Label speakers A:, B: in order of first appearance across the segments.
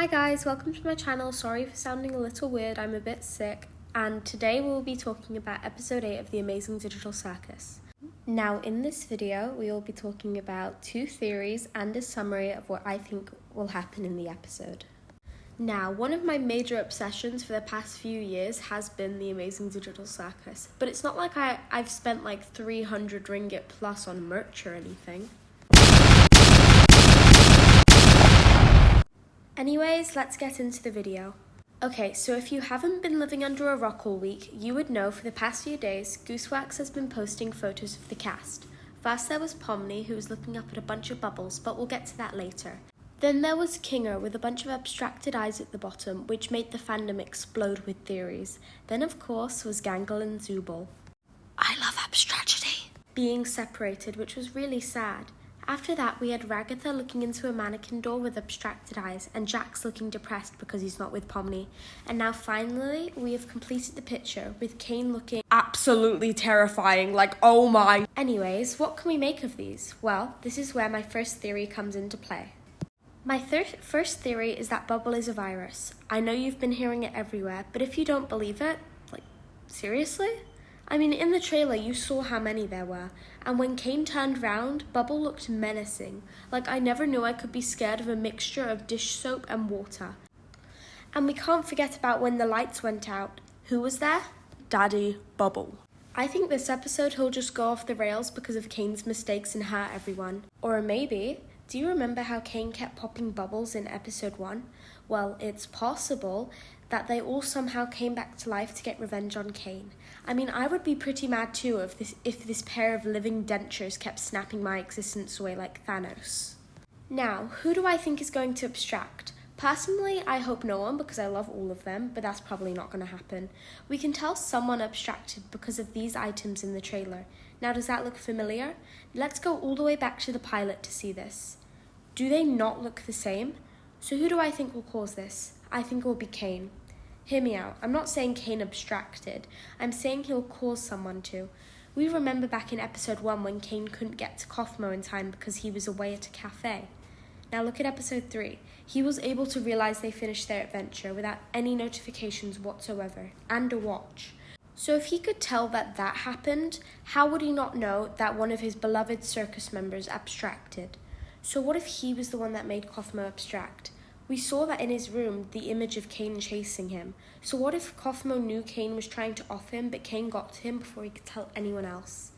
A: Hi guys, welcome to my channel. Sorry for sounding a little weird, I'm a bit sick. And today we'll be talking about episode 8 of The Amazing Digital Circus. Now in this video, we will be talking about 2 theories and a summary of what I think will happen in the episode. Now, one of my major obsessions for the past few years has been The Amazing Digital Circus. But it's not like I've spent like 300 ringgit plus on merch or anything. Anyways, let's get into the video. Okay, so if you haven't been living under a rock all week, you would know for the past few days, Gooseworx has been posting photos of the cast. First there was Pomni, who was looking up at a bunch of bubbles, but we'll get to that later. Then there was Kinger with a bunch of abstracted eyes at the bottom, which made the fandom explode with theories. Then of course was Gangle and Zubul. I love abstractity. Being separated, which was really sad. After that, we had Ragatha looking into a mannequin door with abstracted eyes, and Jax looking depressed because he's not with Pomni. And now finally, we have completed the picture, with Kane looking absolutely terrifying, like oh my. Anyways, what can we make of these? Well, this is where my first theory comes into play. My first theory is that Bubble is a virus. I know you've been hearing it everywhere, but if you don't believe it, like, seriously? I mean, in the trailer, you saw how many there were, and when Kane turned round, Bubble looked menacing, like I never knew I could be scared of a mixture of dish soap and water. And we can't forget about when the lights went out. Who was there? Daddy Bubble. I think this episode he'll just go off the rails because of Kane's mistakes and hurt everyone. Or maybe, do you remember how Kane kept popping bubbles in episode 1? Well, it's possible that they all somehow came back to life to get revenge on Kane. I mean, I would be pretty mad too if this pair of living dentures kept snapping my existence away like Thanos. Now, who do I think is going to abstract? Personally, I hope no one because I love all of them, but that's probably not going to happen. We can tell someone abstracted because of these items in the trailer. Now, does that look familiar? Let's go all the way back to the pilot to see this. Do they not look the same? So who do I think will cause this? I think it will be Kane. Hear me out. I'm not saying Kane abstracted. I'm saying he'll cause someone to. We remember back in episode 1 when Kane couldn't get to Kaufmo in time because he was away at a cafe. Now look at episode 3. He was able to realize they finished their adventure without any notifications whatsoever, and a watch. So if he could tell that happened, how would he not know that one of his beloved circus members abstracted? So what if he was the one that made Kaufmo abstract? We saw that in his room, the image of Kane chasing him. So what if Kaufmo knew Kane was trying to off him, but Kane got to him before he could tell anyone else?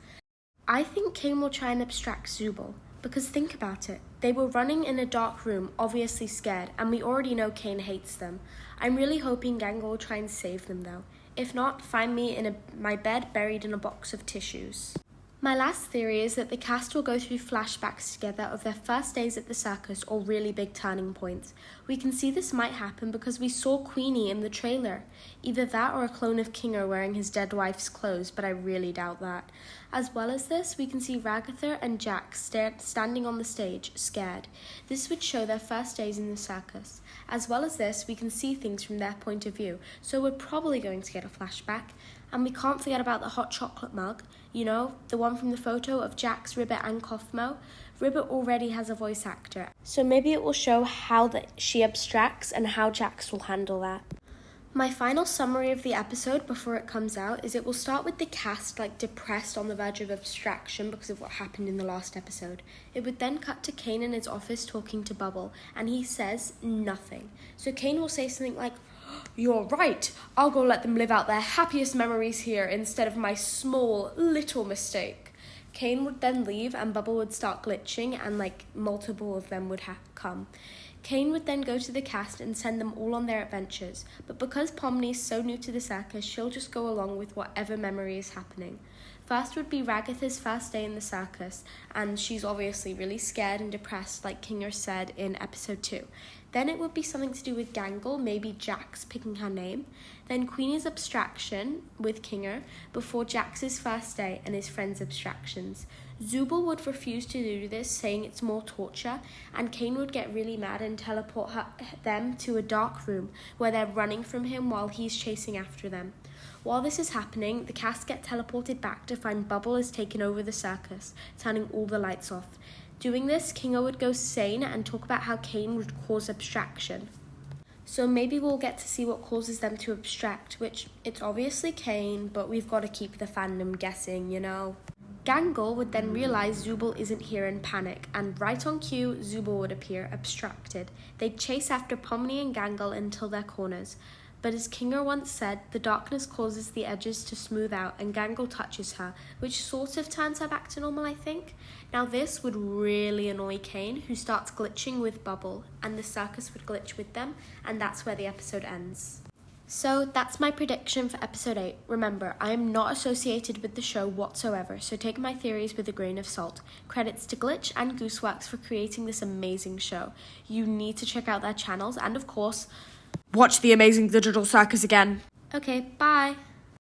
A: I think Kane will try and abstract Zubul, because think about it. They were running in a dark room, obviously scared, and we already know Kane hates them. I'm really hoping Gangle will try and save them though. If not, find me in my bed buried in a box of tissues. My last theory is that the cast will go through flashbacks together of their first days at the circus or really big turning points. We can see this might happen because we saw Queenie in the trailer. Either that or a clone of Kinger wearing his dead wife's clothes, but I really doubt that. As well as this, we can see Ragatha and Jack standing on the stage, scared. This would show their first days in the circus. As well as this, we can see things from their point of view, so we're probably going to get a flashback. And we can't forget about the hot chocolate mug, you know, the one from the photo of Jax, Ribbit and Kaufmo. Ribbit already has a voice actor, so maybe it will show how she abstracts and how Jax will handle that. My final summary of the episode before it comes out is it will start with the cast like depressed on the verge of abstraction because of what happened in the last episode. It would then cut to Kane in his office talking to Bubble, and he says nothing. So Kane will say something like, "You're right, I'll go let them live out their happiest memories here instead of my small, little mistake." Kane would then leave and Bubble would start glitching and like multiple of them would come. Kane would then go to the cast and send them all on their adventures, but because Pomni's so new to the circus, she'll just go along with whatever memory is happening. First would be Ragatha's first day in the circus, and she's obviously really scared and depressed like Kinger said in episode 2. Then it would be something to do with Gangle, maybe Jax picking her name. Then Queenie's abstraction with Kinger before Jax's first day and his friends' abstractions. Zubul would refuse to do this, saying it's more torture, and Kane would get really mad and teleport them to a dark room where they're running from him while he's chasing after them. While this is happening, the cast get teleported back to find Bubble has taken over the circus, turning all the lights off. Doing this, Kingo would go sane and talk about how Kane would cause abstraction. So maybe we'll get to see what causes them to abstract, which it's obviously Kane, but we've got to keep the fandom guessing, you know. Gangle would then realise Zubul isn't here and panic, and right on cue, Zubul would appear abstracted. They'd chase after Pomni and Gangle until their corners. But as Kinger once said, the darkness causes the edges to smooth out and Gangle touches her, which sort of turns her back to normal, I think. Now this would really annoy Kane, who starts glitching with Bubble, and the circus would glitch with them, and that's where the episode ends. So that's my prediction for episode 8. Remember, I am not associated with the show whatsoever, so take my theories with a grain of salt. Credits to Glitch and Gooseworx for creating this amazing show. You need to check out their channels and, of course, watch the amazing digital circus again. Okay, bye.